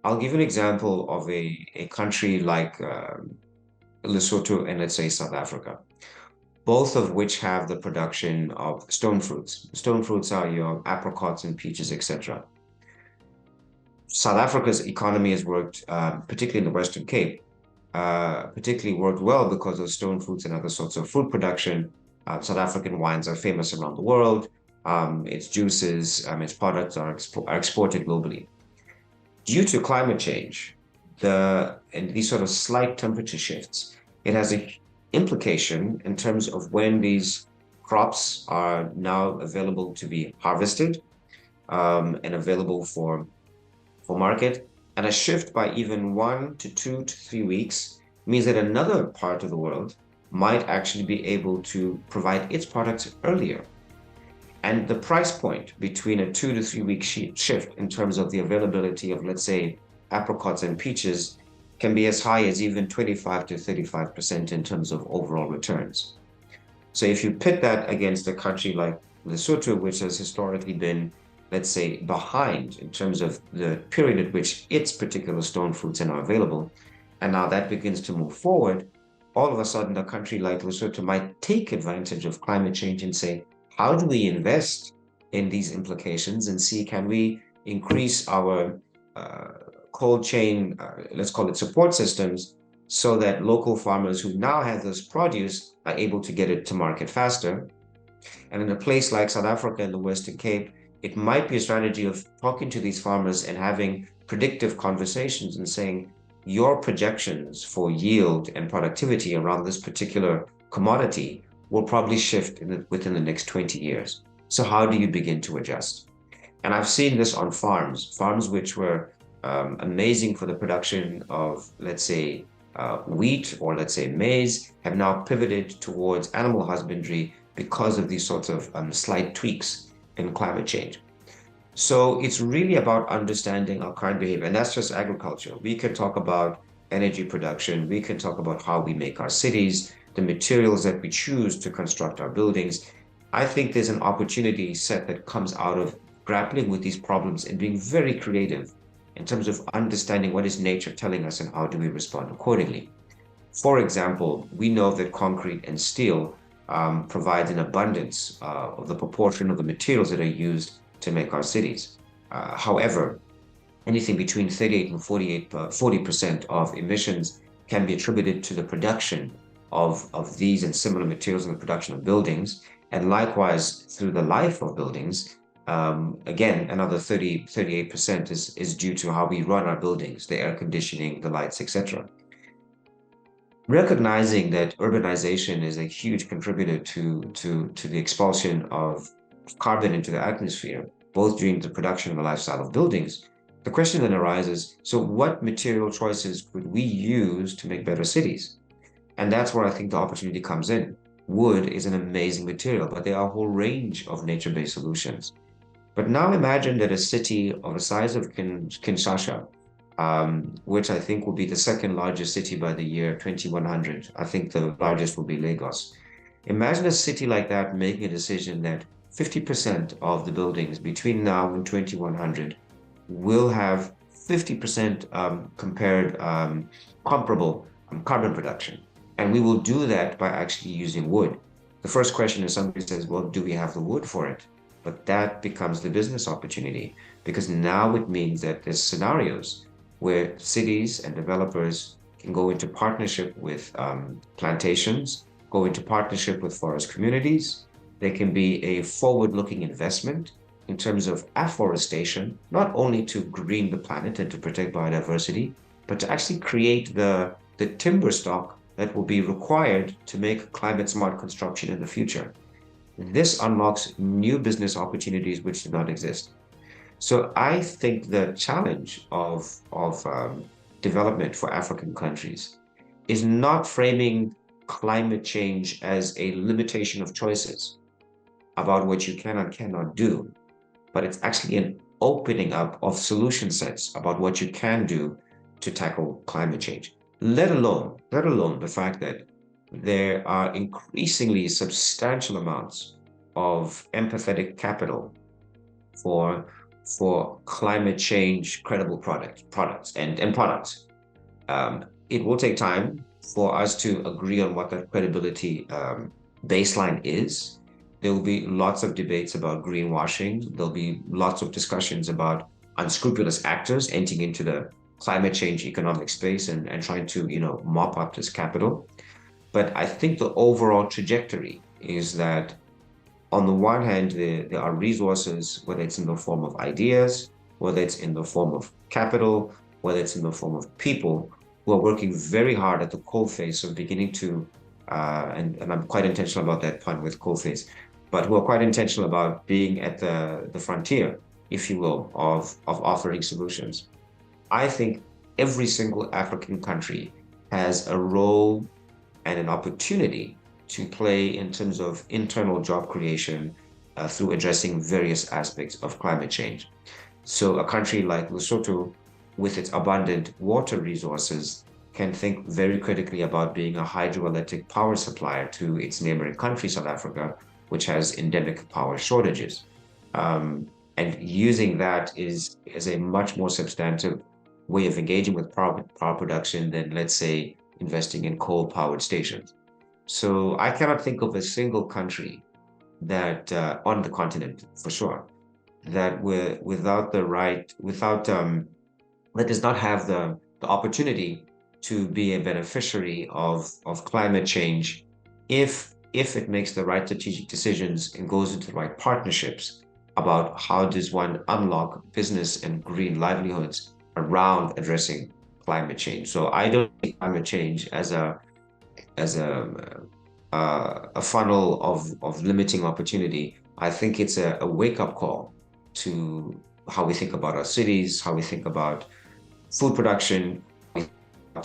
I'll give you an example of a country like Lesotho and let's say South Africa, both of which have the production of stone fruits. Stone fruits are your apricots and peaches, etc. South Africa's economy has worked, particularly in the Western Cape, particularly worked well because of stone fruits and other sorts of fruit production. South African wines are famous around the world. Its juices, its products are exported globally. Due to climate change, and these sort of slight temperature shifts, it has a implication in terms of when these crops are now available to be harvested and available for market. And a shift by even 1 to 2 to 3 weeks means that another part of the world might actually be able to provide its products earlier. And the price point between a 2 to 3 week shift in terms of the availability of, let's say, apricots and peaches can be as high as even 25 to 35% in terms of overall returns. So if you pit that against a country like Lesotho, which has historically been, let's say, behind in terms of the period at which its particular stone fruits are now available, and now that begins to move forward, all of a sudden a country like Lesotho might take advantage of climate change and say, how do we invest in these implications and see, can we increase our uh, cold chain, let's call it support systems, so that local farmers who now have this produce are able to get it to market faster. And in a place like South Africa and the Western Cape, it might be a strategy of talking to these farmers and having predictive conversations and saying, your projections for yield and productivity around this particular commodity will probably shift within the next 20 years. So how do you begin to adjust? And I've seen this on farms which were amazing for the production of, let's say, wheat or let's say maize, have now pivoted towards animal husbandry because of these sorts of slight tweaks in climate change. So it's really about understanding our current behavior, and that's just agriculture. We can talk about energy production, we can talk about how we make our cities, the materials that we choose to construct our buildings. I think there's an opportunity set that comes out of grappling with these problems and being very creative in terms of understanding what is nature telling us and how do we respond accordingly. For example, we know that concrete and steel provides an abundance of the proportion of the materials that are used to make our cities. However, anything between 38 and 40% of emissions can be attributed to the production of these and similar materials in the production of buildings. And likewise, through the life of buildings, again, another 38% is due to how we run our buildings, the air conditioning, the lights, etc. Recognizing that urbanization is a huge contributor to the expulsion of carbon into the atmosphere, both during the production and the lifestyle of buildings, the question then arises, so what material choices could we use to make better cities? And that's where I think the opportunity comes in. Wood is an amazing material, but there are a whole range of nature-based solutions. But now imagine that a city of the size of Kinshasa, which I think will be the second largest city by the year 2100. I think the largest will be Lagos. Imagine a city like that making a decision that 50% of the buildings between now and 2100 will have 50% comparable carbon production. And we will do that by actually using wood. The first question is somebody says, well, do we have the wood for it? But that becomes the business opportunity because now it means that there's scenarios where cities and developers can go into partnership with plantations, go into partnership with forest communities. There can be a forward-looking investment in terms of afforestation, not only to green the planet and to protect biodiversity, but to actually create the timber stock that will be required to make climate smart construction in the future. This unlocks new business opportunities which do not exist. So I think the challenge of development for African countries is not framing climate change as a limitation of choices about what you can and cannot do, but it's actually an opening up of solution sets about what you can do to tackle climate change. Let alone the fact that there are increasingly substantial amounts of empathetic capital for for climate change credible products and products. It will take time for us to agree on what that credibility baseline is. There will be lots of debates about greenwashing. There'll be lots of discussions about unscrupulous actors entering into the climate change economic space and trying to, mop up this capital. But I think the overall trajectory is that on the one hand, there are resources, whether it's in the form of ideas, whether it's in the form of capital, whether it's in the form of people who are working very hard at the coalface of beginning to, and I'm quite intentional about that pun with coalface, but who are quite intentional about being at the frontier, if you will, of offering solutions. I think every single African country has a role and an opportunity to play in terms of internal job creation through addressing various aspects of climate change. So a country like Lesotho, with its abundant water resources, can think very critically about being a hydroelectric power supplier to its neighboring country, South Africa, which has endemic power shortages. And using that is a much more substantive way of engaging with power production than, let's say, investing in coal-powered stations. So I cannot think of a single country that on the continent, for sure, that without the right, without that does not have the opportunity to be a beneficiary of climate change if it makes the right strategic decisions and goes into the right partnerships about how does one unlock business and green livelihoods around addressing climate change. So I don't see climate change as a funnel of limiting opportunity. I think it's a wake-up call to how we think about our cities, how we think about food production,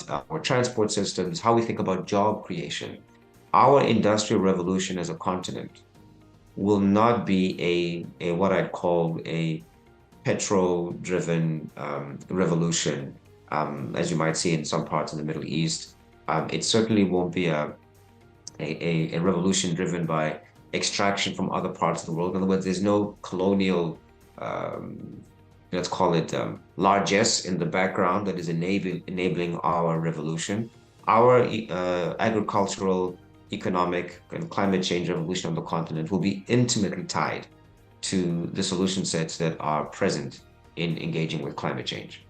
our transport systems, how we think about job creation. Our industrial revolution as a continent will not be a what I'd call a petrol-driven revolution, as you might see in some parts of the Middle East. It certainly won't be a revolution driven by extraction from other parts of the world. In other words, there's no colonial, let's call it largesse in the background that is enabling our revolution. Our agricultural, economic, and climate change revolution on the continent will be intimately tied to the solution sets that are present in engaging with climate change.